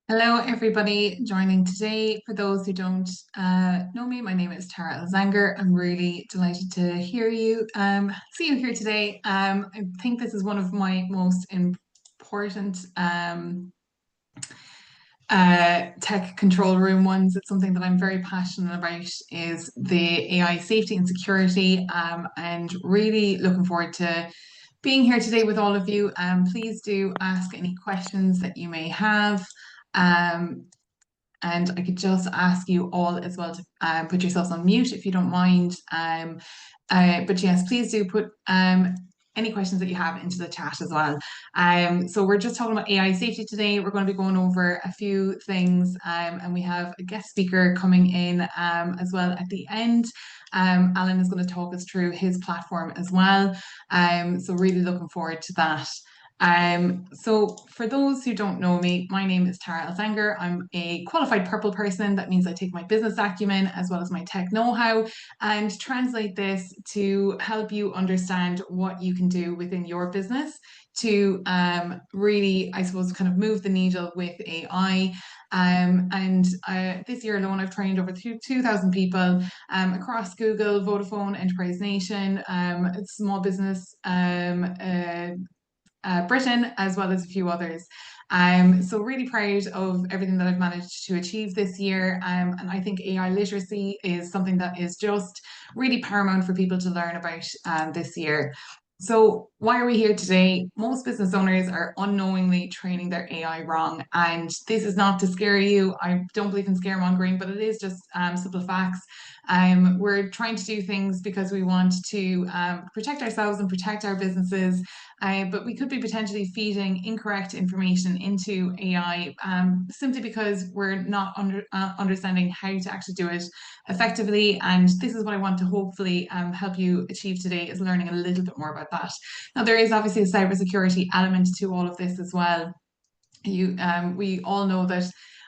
Hello, everybody joining today. For those who don't know me, my name is Tara Elzingre. I'm really delighted to see you here today. I think this is one of my most important tech control room ones. It's something that I'm very passionate about is the AI safety and security, and really looking forward to being here today with all of you. Please do ask any questions that you may have. Um, and I could just ask you all as well to put yourselves on mute if you don't mind. But yes, please do put any questions that you have into the chat as well. So we're just talking about AI safety today. We're going to be going over a few things, and we have a guest speaker coming in as well at the end. Alan is going to talk us through his platform as well. So really looking forward to that. So for those who don't know me, my name is Tara Elzingre. I'm a qualified purple person. That means I take my business acumen as well as my tech know-how and translate this to help you understand what you can do within your business to really, I suppose, kind of move the needle with AI. And this year alone, I've trained over 2,000 people across Google, Vodafone, Enterprise Nation, small business Britain, as well as a few others. So really proud of everything that I've managed to achieve this year. And I think AI literacy is something that is just really paramount for people to learn about this year. So why are we here today? Most business owners are unknowingly training their AI wrong. And this is not to scare you. I don't believe in scaremongering, but it is just simple facts. We're trying to do things because we want to protect ourselves and protect our businesses, but we could be potentially feeding incorrect information into AI simply because we're not understanding how to actually do it effectively. And this is what I want to hopefully help you achieve today, is learning a little bit more about that. Now, there is obviously a cybersecurity element to all of this as well. We all know that,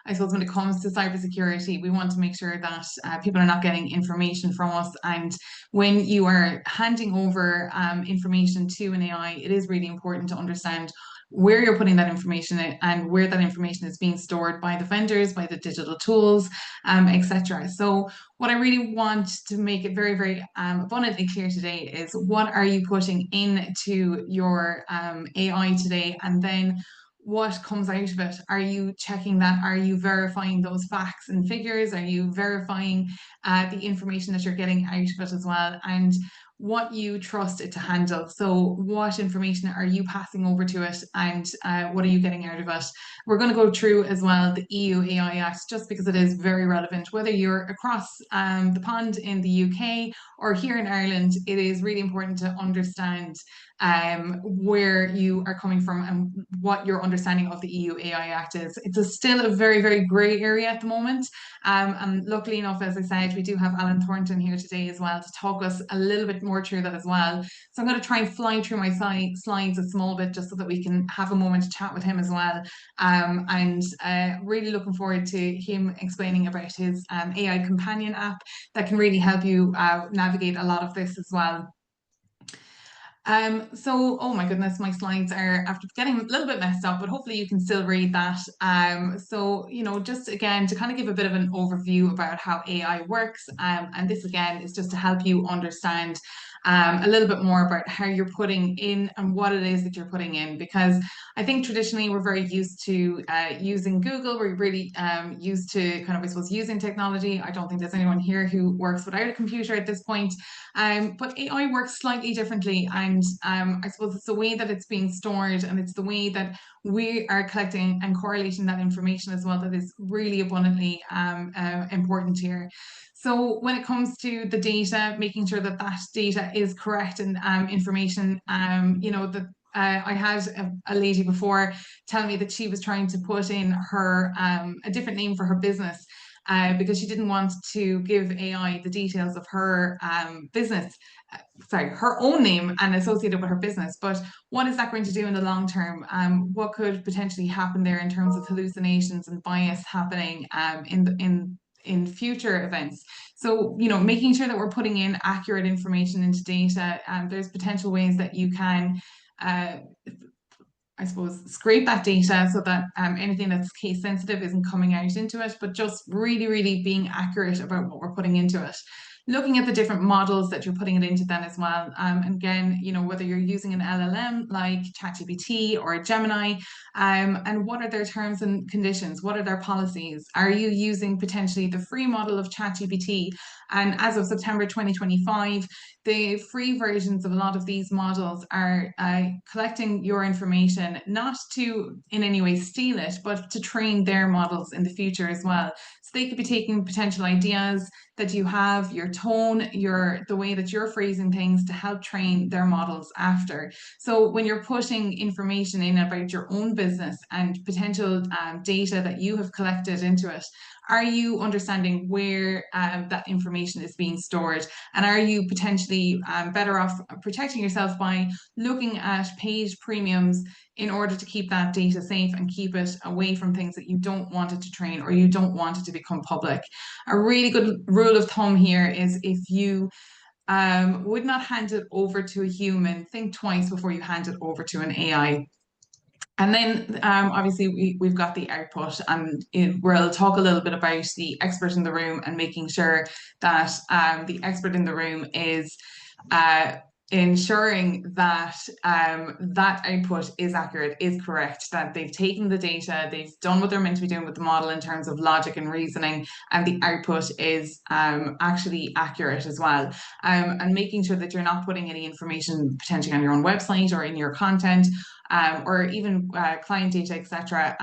I suppose, when it comes to cybersecurity, we want to make sure that people are not getting information from us. And when you are handing over information to an AI, it is really important to understand where you're putting that information and where that information is being stored by the vendors, by the digital tools, etc. So what I really want to make it very, very abundantly clear today is, what are you putting into your AI today? And then what comes out of it? Are you checking that? Are you verifying those facts and figures? Are you verifying the information that you're getting out of it as well? And what you trust it to handle. So what information are you passing over to it, and what are you getting out of it? We're going to go through as well the EU AI Act, just because it is very relevant. Whether you're across the pond in the UK or here in Ireland, it is really important to understand where you are coming from and what your understanding of the EU AI Act is. Still a very, very grey area at the moment. And luckily enough, as I said, we do have Alan Thornton here today as well to talk us a little bit more through that as well. So I'm going to try and fly through my slides a small bit, just so that we can have a moment to chat with him as well. And really looking forward to him explaining about his AI companion app that can really help you navigate a lot of this as well. So, oh my goodness, my slides are after getting a little bit messed up, but hopefully you can still read that. So, just again, to kind of give a bit of an overview about how AI works. And this again is just to help you understand a little bit more about how you're putting in and what it is that you're putting in. Because I think traditionally we're very used to using Google. We're really used to kind of, I suppose, using technology. I don't think there's anyone here who works without a computer at this point. But AI works slightly differently, and I suppose it's the way that it's being stored, and it's the way that we are collecting and correlating that information as well, that is really abundantly important here. So when it comes to the data, making sure that that data is correct and information, that I had a lady before tell me that she was trying to put in her a different name for her business, because she didn't want to give AI the details of her business, sorry, her own name and associated with her business. But what is that going to do in the long term? What could potentially happen there in terms of hallucinations and bias happening in future events? So, making sure that we're putting in accurate information into data, there's potential ways that you can I suppose, scrape that data so that anything that's case sensitive isn't coming out into it, but just really, really being accurate about what we're putting into it. Looking at the different models that you're putting it into then as well. And again, whether you're using an LLM like ChatGPT or Gemini, and what are their terms and conditions? What are their policies? Are you using potentially the free model of ChatGPT? And as of September 2025, the free versions of a lot of these models are collecting your information, not to in any way steal it, but to train their models in the future as well. So they could be taking potential ideas that you have, your tone, the way that you're phrasing things to help train their models after. So when you're putting information in about your own business and potential data that you have collected into it, are you understanding where that information is being stored? And are you potentially better off protecting yourself by looking at paid premiums in order to keep that data safe and keep it away from things that you don't want it to train or you don't want it to become public? A really good rule of thumb here is if you would not hand it over to a human, think twice before you hand it over to an AI. And then obviously we've got the output, and we'll talk a little bit about the expert in the room and making sure that the expert in the room is uh, ensuring that that output is accurate, is correct, that they've taken the data, they've done what they're meant to be doing with the model in terms of logic and reasoning, and the output is actually accurate as well. And making sure that you're not putting any information potentially on your own website or in your content, or even client data, etc.,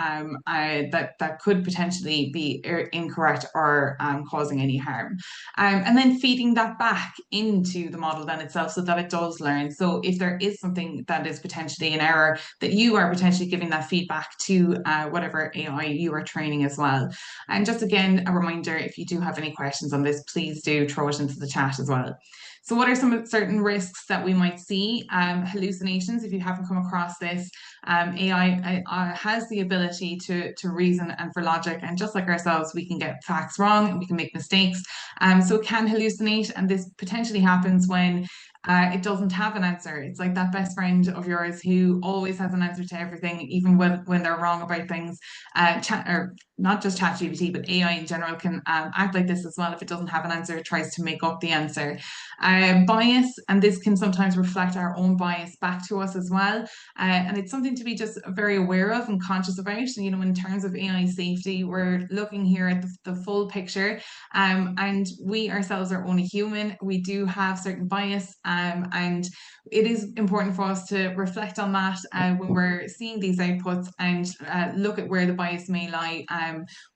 that could potentially be incorrect or causing any harm. And then feeding that back into the model then itself so that it does learn. So if there is something that is potentially an error, that you are potentially giving that feedback to whatever AI you are training as well. And just again, a reminder, if you do have any questions on this, please do throw it into the chat as well. So what are some certain risks that we might see? Hallucinations, if you haven't come across this, AI has the ability to reason and for logic, and just like ourselves, we can get facts wrong and we can make mistakes. So it can hallucinate, and this potentially happens when it doesn't have an answer. It's like that best friend of yours who always has an answer to everything, even when they're wrong about things. Or not just ChatGPT, but AI in general can act like this as well. If it doesn't have an answer, it tries to make up the answer. Bias, and this can sometimes reflect our own bias back to us as well. And it's something to be just very aware of and conscious about. In terms of AI safety, we're looking here at the full picture, and we ourselves are only human. We do have certain bias, and it is important for us to reflect on that when we're seeing these outputs, and look at where the bias may lie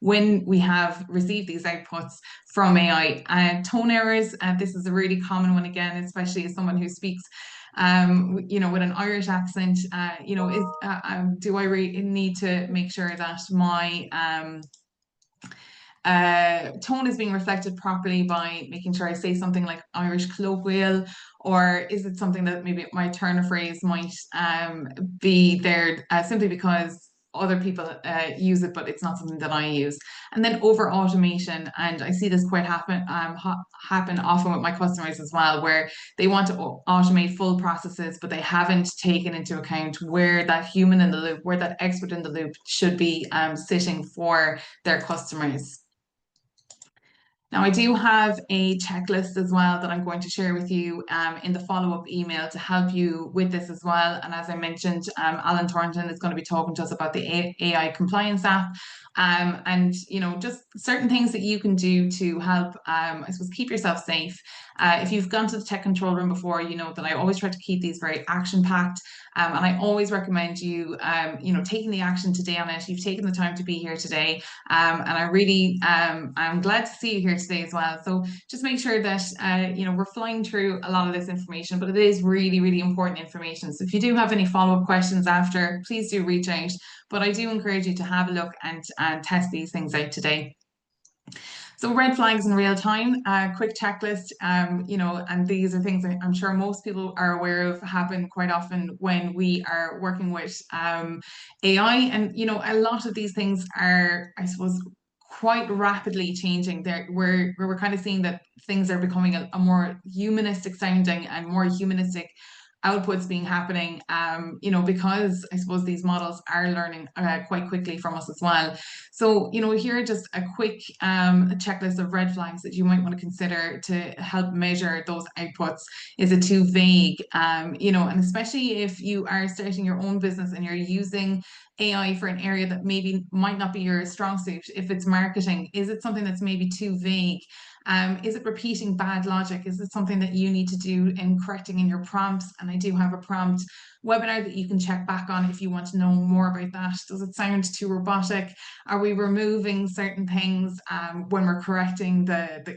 when we have received these outputs from AI. Tone errors, this is a really common one again, especially as someone who speaks with an Irish accent. Do I need to make sure that my tone is being reflected properly by making sure I say something like Irish colloquial, or is it something that maybe my turn of phrase might be there simply because other people use it, but it's not something that I use? And then over automation, and I see this quite happen often with my customers as well, where they want to automate full processes, but they haven't taken into account where that human in the loop, where that expert in the loop should be sitting for their customers. Now, I do have a checklist as well that I'm going to share with you in the follow-up email to help you with this as well. And as I mentioned, Alan Thornton is going to be talking to us about the AI compliance app, and just certain things that you can do to help, I suppose, keep yourself safe. If you've gone to the tech control room before, you know that I always try to keep these very action-packed, and I always recommend you, taking the action today on it. You've taken the time to be here today, and I really, I'm glad to see you here today as well. So just make sure that, we're flying through a lot of this information, but it is really, really important information. So if you do have any follow-up questions after, please do reach out. But I do encourage you to have a look and test these things out today. So red flags in real time, quick checklist, and these are things I'm sure most people are aware of, happen quite often when we are working with AI. And, a lot of these things are, I suppose, quite rapidly changing. We're kind of seeing that things are becoming a more humanistic sounding and more humanistic outputs being happening, because I suppose these models are learning quite quickly from us as well. So, here are just a quick checklist of red flags that you might want to consider to help measure those outputs. Is it too vague? And especially if you are starting your own business and you're using AI for an area that maybe might not be your strong suit. If it's marketing, is it something that's maybe too vague? Is it repeating bad logic? Is it something that you need to do in correcting in your prompts? And I do have a prompt webinar that you can check back on if you want to know more about that. Does it sound too robotic? Are we removing certain things when we're correcting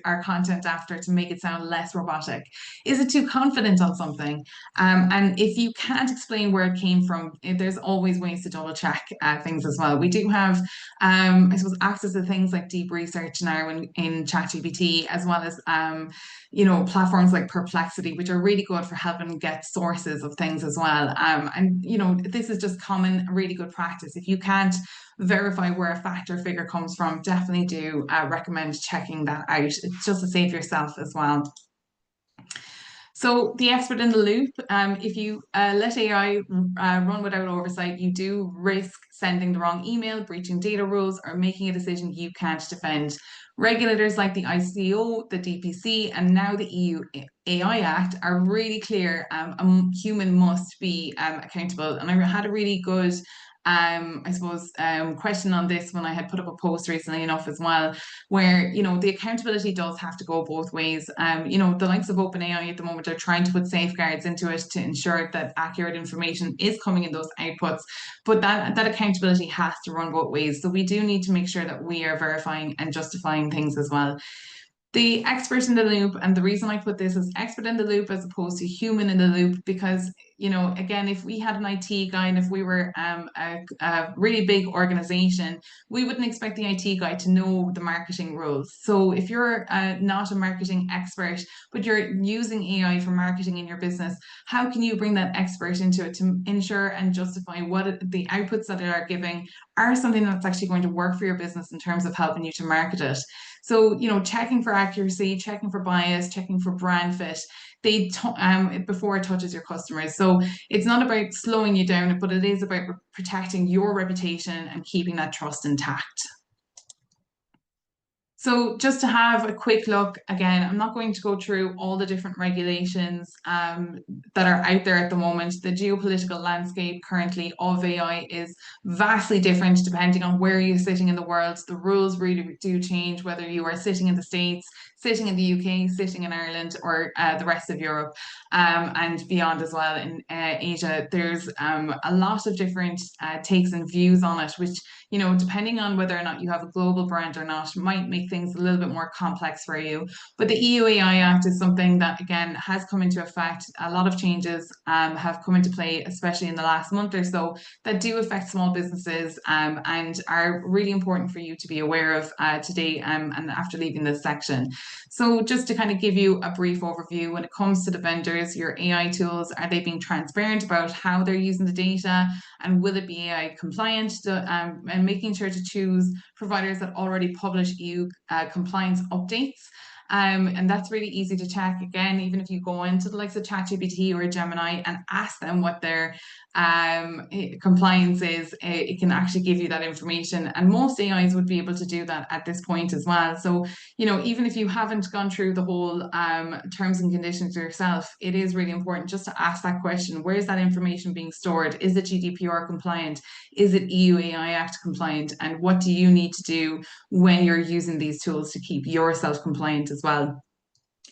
our content after to make it sound less robotic? Is it too confident on something? And if you can't explain where it came from, there's always ways to double check things as well. We do have, I suppose, access to things like deep research now in ChatGPT, as well as, platforms like Perplexity, which are really good for helping get sources of things as well. And this is just common, really good practice. If you can't verify where a fact or figure comes from, definitely do recommend checking that out. It's just to save yourself as well. So the expert in the loop, if you let AI run without oversight, you do risk sending the wrong email, breaching data rules, or making a decision you can't defend. Regulators like the ICO, the DPC, and now the EU AI Act are really clear. A human must be accountable. And I had a really good I suppose, question on this when I had put up a post recently enough as well, where, the accountability does have to go both ways. The likes of OpenAI at the moment are trying to put safeguards into it to ensure that accurate information is coming in those outputs, but that accountability has to run both ways. So we do need to make sure that we are verifying and justifying things as well. The expert in the loop, and the reason I put this as expert in the loop as opposed to human in the loop, because again, if we had an IT guy and if we were a really big organization, we wouldn't expect the IT guy to know the marketing rules. So if you're not a marketing expert, but you're using AI for marketing in your business, how can you bring that expert into it to ensure and justify what the outputs that they are giving are something that's actually going to work for your business in terms of helping you to market it? So, checking for accuracy, checking for bias, checking for brand fit, before it touches your customers. So it's not about slowing you down, but it is about protecting your reputation and keeping that trust intact. So just to have a quick look, again, I'm not going to go through all the different regulations that are out there at the moment. The geopolitical landscape currently of AI is vastly different depending on where you're sitting in the world. The rules really do change, whether you are sitting in the States, sitting in the UK, sitting in Ireland, or the rest of Europe, and beyond as well in Asia. There's a lot of different takes and views on it, which, depending on whether or not you have a global brand or not, might make things a little bit more complex for you. But the EU AI Act is something that, again, has come into effect. A lot of changes have come into play, especially in the last month or so, that do affect small businesses and are really important for you to be aware of today and after leaving this section. So just to kind of give you a brief overview, when it comes to the vendors, your AI tools, are they being transparent about how they're using the data, and will it be AI compliant? And making sure to choose providers that already publish EU compliance updates. And that's really easy to check. Again, even if you go into the likes of ChatGPT or Gemini and ask them what their compliance is, it can actually give you that information. And most AIs would be able to do that at this point as well. So, even if you haven't gone through the whole terms and conditions yourself, it is really important just to ask that question. Where is that information being stored? Is it GDPR compliant? Is it EU AI Act compliant? And what do you need to do when you're using these tools to keep yourself compliant as well?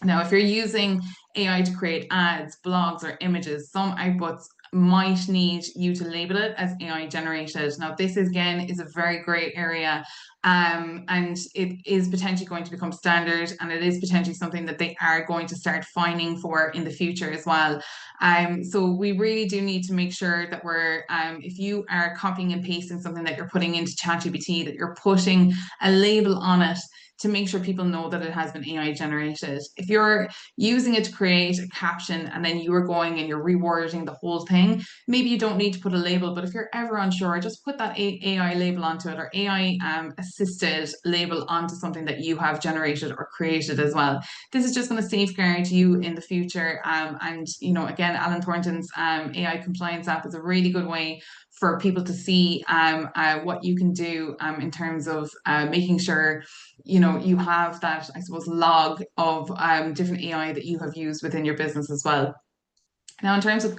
Now, if you're using AI to create ads, blogs, or images, some outputs might need you to label it as AI generated. Now, this again is a very grey area, and it is potentially going to become standard, and it is potentially something that they are going to start fining for in the future as well. So we really do need to make sure that if you are copying and pasting something that you're putting into ChatGPT, that you're putting a label on it to make sure people know that it has been AI generated. If you're using it to create a caption and then you are going and you're rewording the whole thing, maybe you don't need to put a label, but if you're ever unsure, just put that AI label onto it, or AI assisted label onto something that you have generated or created as well. This is just going to safeguard you in the future. And, you know, again, Alan Thornton's AI compliance app is a really good way for people to see what you can do in terms of making sure, you know, you have that, I suppose, log of different AI that you have used within your business as well. Now, in terms of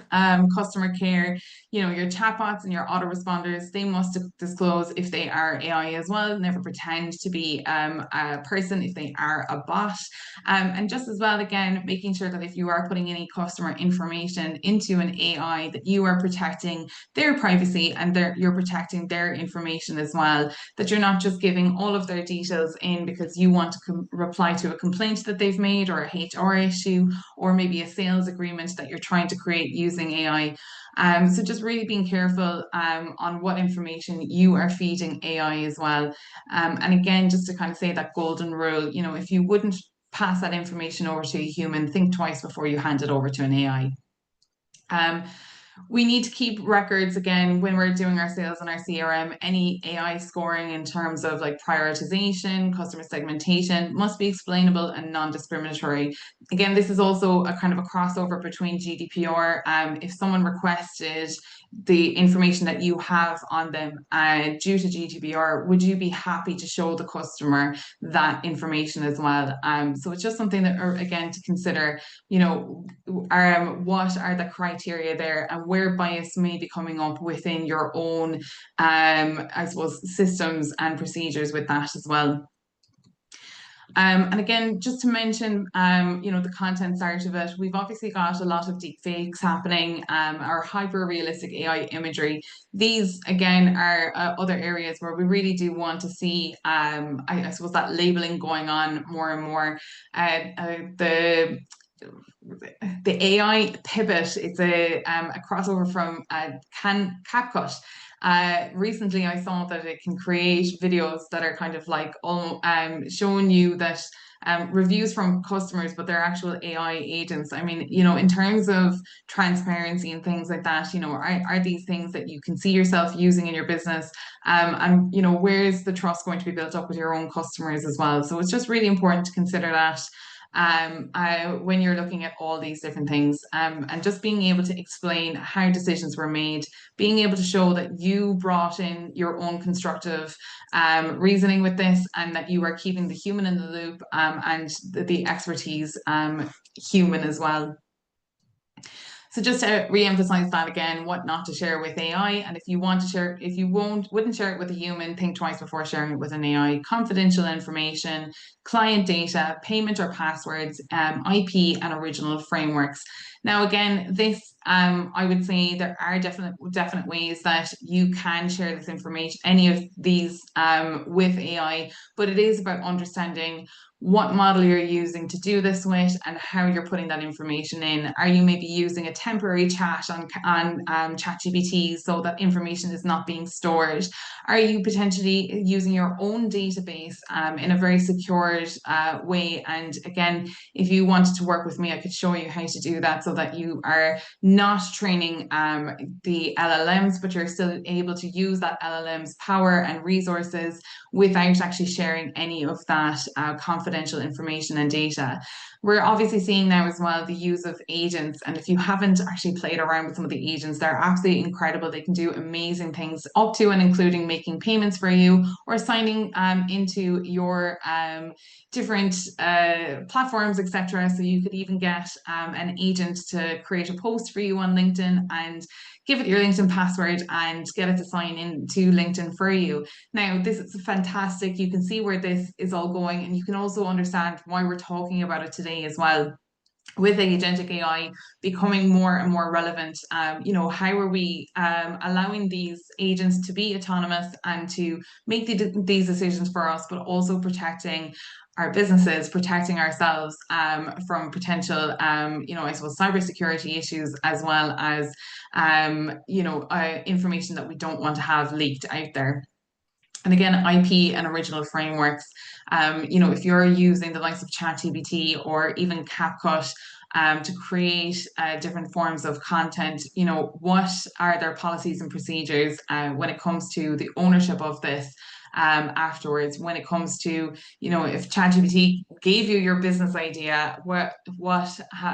customer care, you know, your chatbots and your autoresponders, they must disclose if they are AI as well, never pretend to be a person if they are a bot. And just as well, again, making sure that if you are putting any customer information into an AI, that you are protecting their privacy and you're protecting their information as well, that you're not just giving all of their details in because you want to reply to a complaint that they've made or a HR issue or maybe a sales agreement that you're trying to create using AI. So just really being careful on what information you are feeding AI as well. And again, just to kind of say that golden rule, you know, if you wouldn't pass that information over to a human, think twice before you hand it over to an AI. We need to keep records again when we're doing our sales and our CRM. Any AI scoring in terms of like prioritization, customer segmentation must be explainable and non-discriminatory. Again, this is also a kind of a crossover between GDPR. If someone requested the information that you have on them due to GDPR, would you be happy to show the customer that information as well? So it's just something that, again, to consider, you know, what are the criteria there and where bias may be coming up within your own, I suppose, systems and procedures with that as well. And again, just to mention, you know, the content side of it, we've obviously got a lot of deep fakes happening, our hyper realistic AI imagery. These, again, are other areas where we really do want to see, I suppose, that labeling going on more and more. The AI pivot, it's a crossover from CapCut. Recently, I saw that it can create videos that are kind of like showing you that reviews from customers, but they're actual AI agents. I mean, you know, in terms of transparency and things like that, you know, are these things that you can see yourself using in your business? And, you know, where's the trust going to be built up with your own customers as well? So it's just really important to consider that when you're looking at all these different things, and just being able to explain how decisions were made, being able to show that you brought in your own constructive reasoning with this and that you are keeping the human in the loop, and the expertise human as well. So just to re-emphasize that again, what not to share with AI, and if you want to share, if you wouldn't share it with a human, think twice before sharing it with an AI. Confidential information, client data, payment or passwords, IP, and original frameworks. Now, again, this I would say there are definite ways that you can share this information, any of these, with AI, but it is about understanding what model you're using to do this with and how you're putting that information in. Are you maybe using a temporary chat on ChatGPT so that information is not being stored? Are you potentially using your own database in a very secured way? And again, if you wanted to work with me, I could show you how to do that so that you are not training the LLMs, but you're still able to use that LLM's power and resources without actually sharing any of that confidential information and data. We're obviously seeing now as well the use of agents, and if you haven't actually played around with some of the agents, they're absolutely incredible. They can do amazing things, up to and including making payments for you or signing into your different platforms, etc. So you could even get an agent to create a post for you on LinkedIn and give it your LinkedIn password and get it to sign in to LinkedIn for you. Now, this is fantastic. You can see where this is all going, and you can also understand why we're talking about it today as well. With agentic AI becoming more and more relevant, you know, how are we allowing these agents to be autonomous and to make these decisions for us, but also protecting our businesses, protecting ourselves from potential, you know, I suppose cybersecurity issues, as well as, you know, information that we don't want to have leaked out there. And again, IP and original frameworks. You know, if you're using the likes of ChatGPT or even CapCut to create different forms of content, you know, what are their policies and procedures when it comes to the ownership of this? afterwards when it comes to, if ChatGPT gave you your business idea,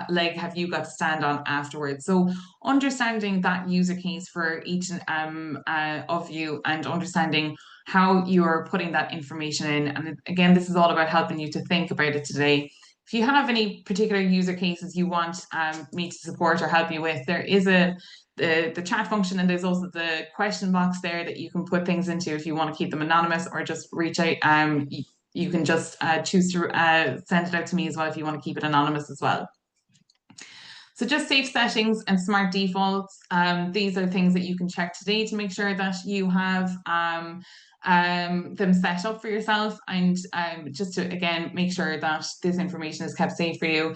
like have you got to stand on afterwards? So understanding that user case for each of you, and understanding how you're putting that information in. And again, this is all about helping you to think about it today. If you have any particular user cases you want me to support or help you with, there is the chat function, and there's also the question box there that you can put things into if you want to keep them anonymous or just reach out. You can just choose to send it out to me as well if you want to keep it anonymous as well. So just safe settings and smart defaults. These are things that you can check today to make sure that you have them set up for yourself, and just to, again, make sure that this information is kept safe for you.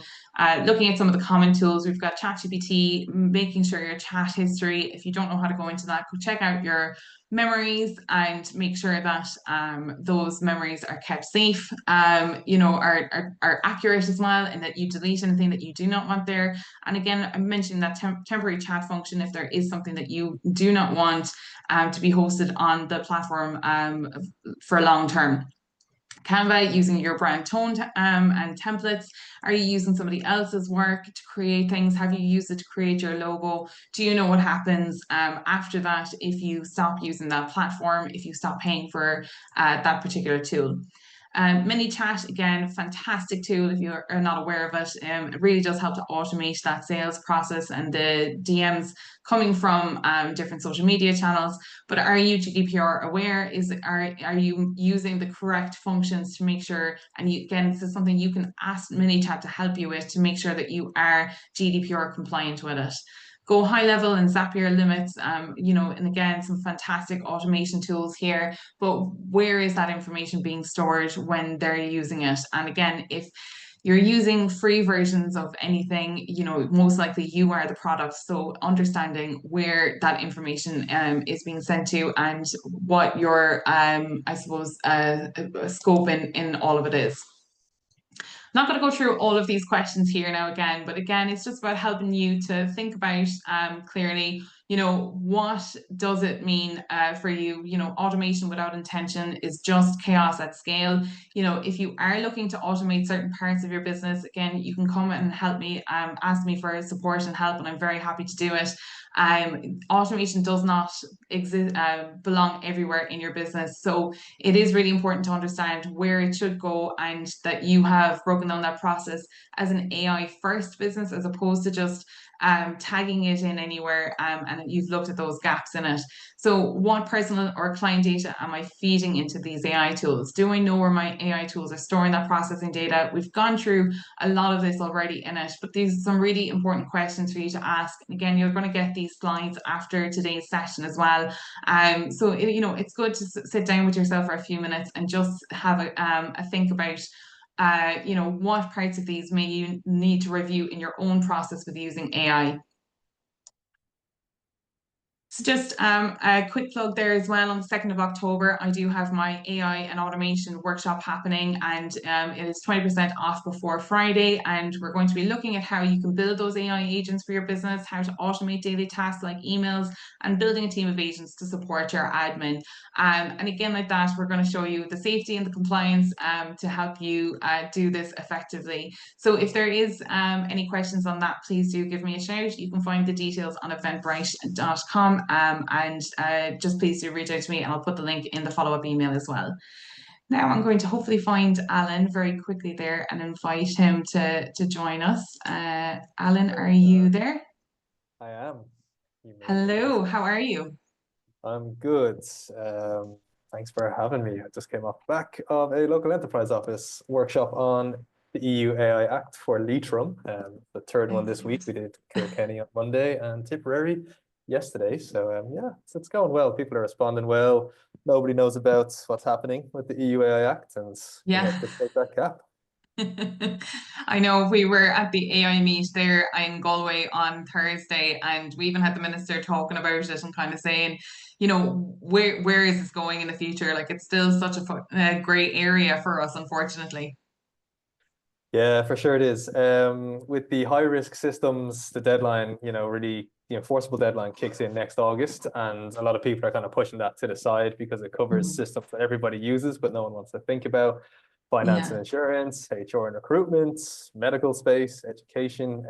Looking at some of the common tools, we've got ChatGPT, making sure your chat history, if you don't know how to go into that, go check out your memories and make sure that those memories are kept safe, are accurate as well, and that you delete anything that you do not want there. And again, I mentioned that temporary chat function if there is something that you do not want to be hosted on the platform for long term. Canva, using your brand tone and templates. Are you using somebody else's work to create things? Have you used it to create your logo? Do you know what happens after that if you stop using that platform, if you stop paying for that particular tool? ManyChat, again, fantastic tool if you are not aware of it. It really does help to automate that sales process and the DMs coming from different social media channels. But are you GDPR aware? Are you using the correct functions to make sure? And again, this is something you can ask ManyChat to help you with, to make sure that you are GDPR compliant with it. Go high level and Zapier limits, and again, some fantastic automation tools here. But where is that information being stored when they're using it? And again, if you're using free versions of anything, most likely you are the product. So understanding where that information is being sent to, and what your, I suppose, scope in all of it is. Not going to go through all of these questions here now again, but again, it's just about helping you to think about clearly, what does it mean for you? Automation without intention is just chaos at scale. If you are looking to automate certain parts of your business, again, you can come and help me, ask me for support and help, and I'm very happy to do it. Automation does not exist, belong everywhere in your business. So it is really important to understand where it should go, and that you have broken down that process as an AI first business, as opposed to just tagging it in anywhere, and you've looked at those gaps in it. So what personal or client data am I feeding into these AI tools? Do I know where my AI tools are storing that processing data? We've gone through a lot of this already in it, but these are some really important questions for you to ask. And again, you're going to get these slides after today's session as well. So it's good to sit down with yourself for a few minutes and just have a think about what parts of these may you need to review in your own process with using AI. So just a quick plug there as well. On the 2nd of October, I do have my AI and automation workshop happening, and it is 20% off before Friday. And we're going to be looking at how you can build those AI agents for your business, how to automate daily tasks like emails, and building a team of agents to support your admin. And again, like that, we're going to show you the safety and the compliance to help you do this effectively. So if there is any questions on that, please do give me a shout. You can find the details on eventbrite.com. And just please do reach out to me, and I'll put the link in the follow-up email as well. Now I'm going to hopefully find Alan very quickly there and invite him to join us. Alan, are you there? I am. Hello, how are you? I'm good. Thanks for having me. I just came off back of a local enterprise office workshop on the EU AI Act for Leitrim. The third one this week. We did Kilkenny on Monday and Tipperary yesterday. So yeah, it's going well. People are responding well. Nobody knows about what's happening with the EU AI Act, and we hope to close that gap. I know we were at the AI meet there in Galway on Thursday, and we even had the minister talking about it and kind of saying, where is this going in the future? Like, it's still such a grey area for us, unfortunately. Yeah, for sure it is. With the high risk systems, the deadline, really the enforceable deadline kicks in next August, and a lot of people are kind of pushing that to the side because it covers systems that everybody uses, but no one wants to think about. Finance and Yeah. insurance, HR and recruitment, medical space, education.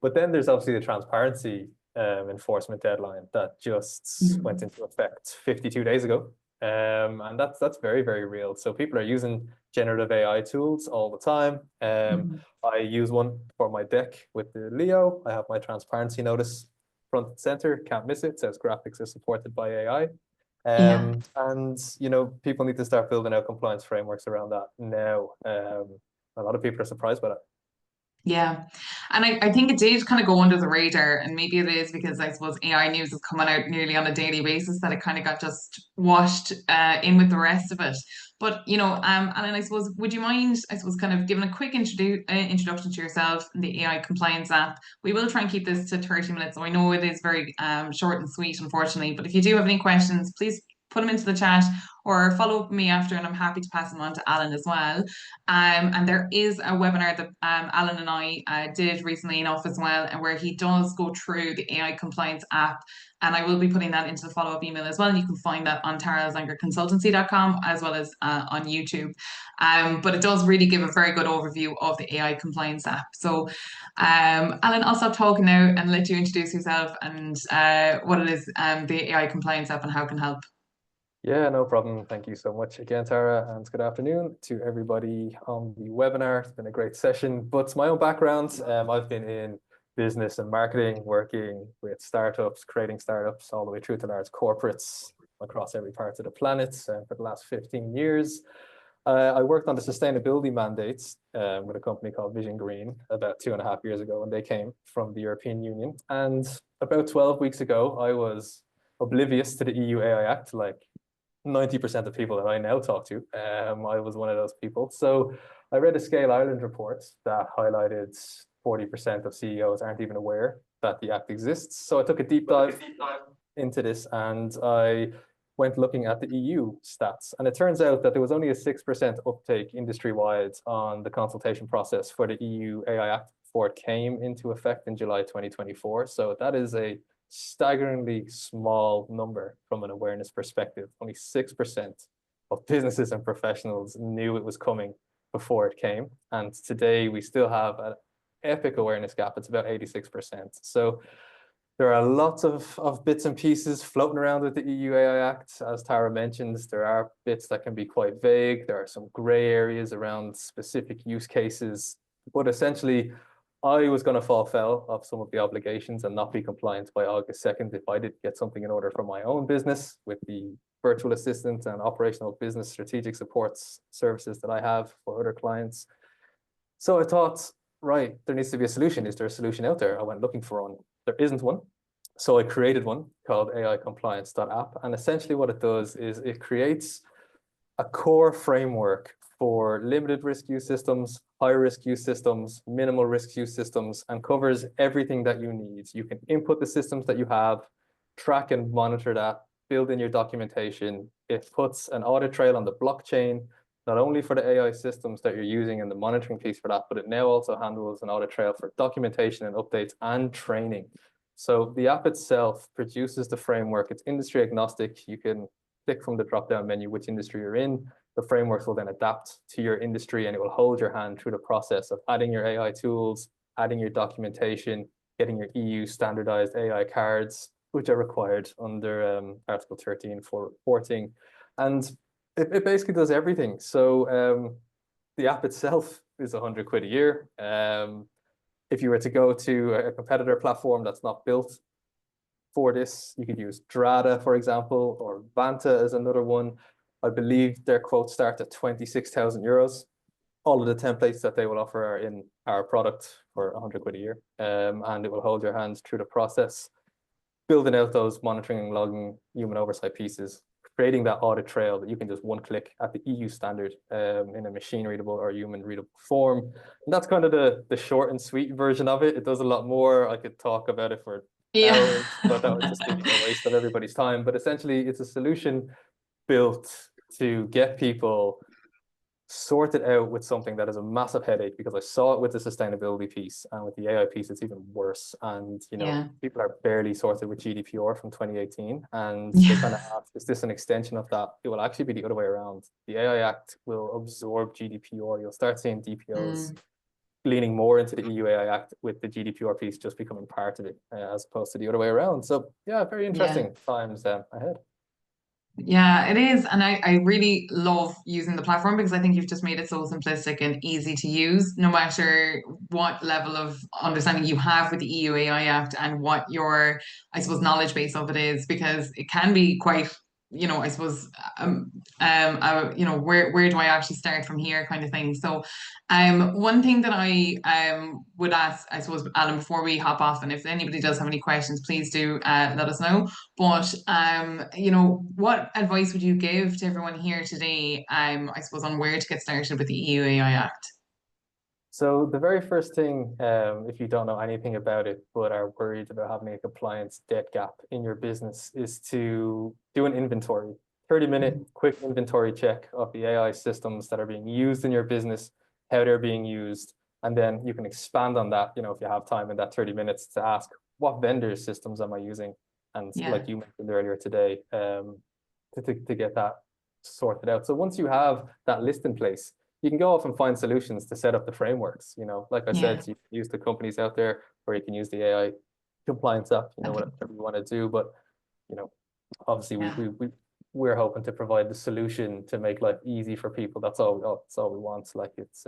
But then there's obviously the transparency enforcement deadline that just went into effect 52 days ago. And that's very, very real. So people are using generative AI tools all the time. I use one for my deck with the Leo. I have my transparency notice front and center, can't miss it. It says graphics are supported by AI. Yeah. And people need to start building out compliance frameworks around that now. A lot of people are surprised by that. Yeah. And I think it did kind of go under the radar. And maybe it is because I suppose AI news is coming out nearly on a daily basis that it kind of got just washed in with the rest of it. But, Alan, I suppose, would you mind, I suppose, kind of giving a quick introduction to yourself and the AI compliance app? We will try and keep this to 30 minutes. So I know it is very short and sweet, unfortunately. But if you do have any questions, please put them into the chat or follow up with me after, and I'm happy to pass them on to Alan as well. And there is a webinar that Alan and I did recently enough as well, and where he does go through the AI compliance app. And I will be putting that into the follow-up email as well. And you can find that on taraelzingreconsultancy.com as well as on YouTube. But it does really give a very good overview of the AI compliance app. So, Alan, I'll stop talking now and let you introduce yourself and what it is, the AI compliance app, and how it can help. Yeah, no problem. Thank you so much again, Tara, and good afternoon to everybody on the webinar. It's been a great session. But my own background, I've been in business and marketing, working with startups, creating startups, all the way through to large corporates across every part of the planet for the last 15 years. I worked on the sustainability mandates with a company called Vision Green about 2.5 years ago, and they came from the European Union. And about 12 weeks ago, I was oblivious to the EU AI Act, like 90% of people that I now talk to. I was one of those people. So I read a Scale Ireland report that highlighted 40% of CEOs aren't even aware that the act exists. So I took a deep dive into this, and I went looking at the EU stats. And it turns out that there was only a 6% uptake industry-wide on the consultation process for the EU AI Act before it came into effect in July 2024. So that is a staggeringly small number from an awareness perspective. Only 6% of businesses and professionals knew it was coming before it came. And today we still have an epic awareness gap. It's about 86%. So there are lots of bits and pieces floating around with the EU AI Act. As Tara mentioned, there are bits that can be quite vague. There are some gray areas around specific use cases. But essentially, I was going to fall foul of some of the obligations and not be compliant by August 2nd if I didn't get something in order for my own business with the virtual assistant and operational business strategic supports services that I have for other clients. So I thought, right, there needs to be a solution. Is there a solution out there? I went looking for one. There isn't one. So I created one called AIcompliance.app. And essentially what it does is it creates a core framework for limited risk use systems, high risk use systems, minimal risk use systems, and covers everything that you need. You can input the systems that you have, track and monitor that, build in your documentation. It puts an audit trail on the blockchain, not only for the AI systems that you're using and the monitoring piece for that, but it now also handles an audit trail for documentation and updates and training. So the app itself produces the framework. It's industry agnostic. You can click from the drop-down menu which industry you're in. The frameworks will then adapt to your industry, and it will hold your hand through the process of adding your AI tools, adding your documentation, getting your EU standardized AI cards, which are required under Article 13 for reporting. And it basically does everything. So the app itself is 100 quid a year. If you were to go to a competitor platform that's not built for this, you could use Drada, for example, or Vanta is another one. I believe their quotes start at 26,000 euros. All of the templates that they will offer are in our product for 100 quid a year. And it will hold your hands through the process, building out those monitoring and logging human oversight pieces, creating that audit trail that you can just one click at the EU standard in a machine readable or human readable form. And that's kind of the short and sweet version of it. It does a lot more. I could talk about it for hours, but that would just be a waste of everybody's time. But essentially, it's a solution built to get people sort it out with something that is a massive headache, because I saw it with the sustainability piece, and with the AI piece, it's even worse. And, you know, Yeah. people are barely sorted with GDPR from 2018. And they kind of Yeah. ask, is this an extension of that? It will actually be the other way around. The AI Act will absorb GDPR. You'll start seeing DPOs Mm, leaning more into the EU AI Act, with the GDPR piece just becoming part of it, as opposed to the other way around. So yeah, very yeah. interesting times ahead. Yeah, it is. And I really love using the platform because I think you've just made it so simplistic and easy to use, no matter what level of understanding you have with the EU AI Act and what your, I suppose, knowledge base of it is, because it can be quite, I suppose, where do I actually start from here kind of thing. So, one thing that I would ask, I suppose, Alan, before we hop off, and if anybody does have any questions, please do let us know. But what advice would you give to everyone here today, I suppose, on where to get started with the EU AI Act? So the very first thing, if you don't know anything about it but are worried about having a compliance debt gap in your business, is to do an inventory, 30-minute quick inventory check of the AI systems that are being used in your business, how they're being used, and then you can expand on that, you know, if you have time in that 30 minutes, to ask, what vendor systems am I using? And Yeah, like you mentioned earlier today, to get that sorted out. So once you have that list in place, you can go off and find solutions to set up the frameworks. You know, like I yeah, said, you can use the companies out there, or you can use the AI compliance app, you know, okay, whatever you want to do. But, you know, obviously yeah. we're hoping to provide the solution to make life easy for people. That's all we want. Like, it's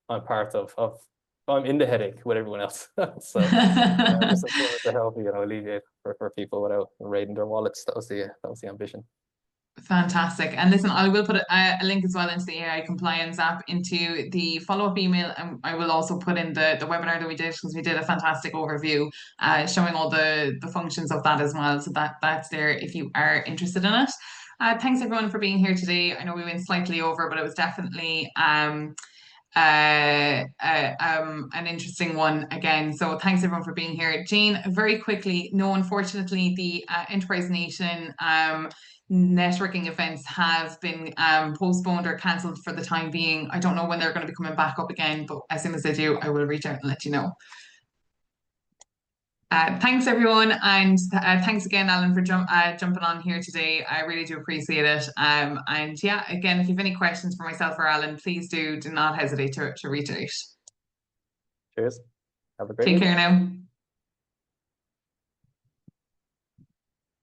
I'm part of I'm in the headache with everyone else. So just endeavor to help, you know, alleviate for people without raiding their wallets. That was the ambition. Fantastic. And listen, I will put a link as well into the AI compliance app into the follow-up email. And I will also put in the webinar that we did, because we did a fantastic overview showing all the functions of that as well. So that's there if you are interested in it. Thanks everyone for being here today. I know we went slightly over, but it was definitely an interesting one again. So thanks everyone for being here. Jane, very quickly, no, unfortunately, the Enterprise Nation networking events have been postponed or cancelled for the time being. I don't know when they're going to be coming back up again, but as soon as they do, I will reach out and let you know. Thanks everyone, and thanks again, Alan, for jumping on here today. I really do appreciate it. And yeah, again, if you have any questions for myself or Alan, please do not hesitate to reach out. Cheers. Have a great Take week. care now.